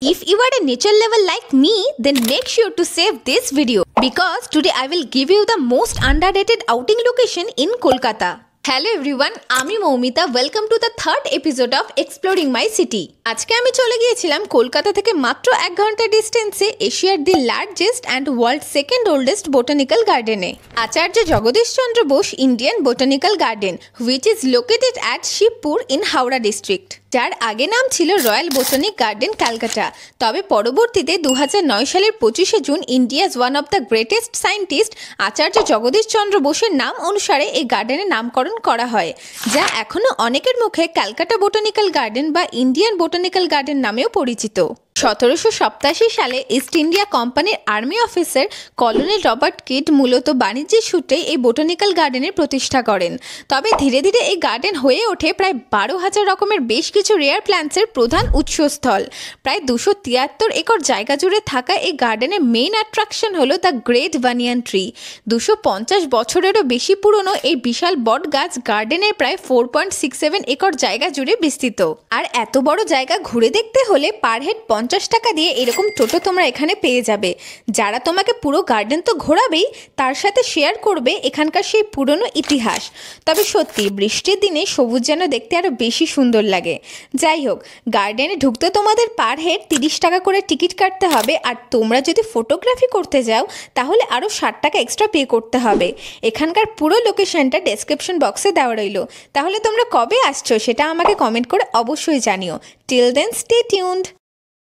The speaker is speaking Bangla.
If you are a nature lover like me, then make sure to save this video because today I will give you the most underrated outing location in Kolkata. Hello everyone, আমি Moumita. Welcome to the third episode of exploring my city. আজকে আমি চলে গিয়েছিলাম কলকাতা থেকে মাত্র 1 ঘন্টা ডিস্টেন্সে এশিয়ার the largest and world second oldest botanical গার্ডেনে, Acharya Jagadish Chandra Bose Indian botanical garden, which is located at Shibpur in Howrah district, যার আগে নাম ছিল রয়্যাল বোটানিক গার্ডেন ক্যালকাটা। তবে পরবর্তীতে 2009 সালের 25শে জুন India's one of the greatest scientist Acharya Jagadish Chandra বোসের নাম অনুসারে এই গার্ডেনের নামকরণ করা হয়, যা এখনও অনেকের মুখে ক্যালকাটা বোটানিক্যাল গার্ডেন বা ইন্ডিয়ান বোটানিক্যাল গার্ডেন নামেও পরিচিত। 1787 সালে ইস্ট ইন্ডিয়া কোম্পানির army officer colonel Robert Kyd মূলত বাণিজ্যিক সূত্রে এই বোটানিক্যাল গার্ডেনের প্রতিষ্ঠা করেন। তবে ধীরে ধীরে এই গার্ডেন হয়ে ওঠে প্রায় 12,000 রকমের বেশ কিছু রেয়ার প্ল্যান্টসের প্রধান উৎসস্থল। প্রায় 273 একর জায়গা জুড়ে থাকা এই গার্ডেনের মেইন অ্যাট্রাকশন হলো দ্য গ্রেট বানিয়ান ট্রি। 250 বছরেরও বেশি পুরনো এই বিশাল বট গাছ গার্ডেনের প্রায় 4.67 একর জায়গা জুড়ে বিস্তৃত। আর এত বড় জায়গা ঘুরে দেখতে হলে পার হেড 50 টাকা দিয়ে এরকম টোটো তোমরা এখানে পেয়ে যাবে, যারা তোমাকে পুরো গার্ডেন তো ঘোরাবেই, তার সাথে শেয়ার করবে এখানকার সেই পুরনো ইতিহাস। তবে সত্যি বৃষ্টির দিনে সবুজ যেন দেখতে আরও বেশি সুন্দর লাগে। যাই হোক, গার্ডেনে ঢুকতে তোমাদের পার হেড 30 টাকা করে টিকিট কাটতে হবে, আর তোমরা যদি ফটোগ্রাফি করতে যাও তাহলে আরও 60 টাকা এক্সট্রা পে করতে হবে। এখানকার পুরো লোকেশনটা ডেসক্রিপশন বক্সে দেওয়া রইল। তাহলে তোমরা কবে আসছো সেটা আমাকে কমেন্ট করে অবশ্যই জানিও। Till then stay tuned.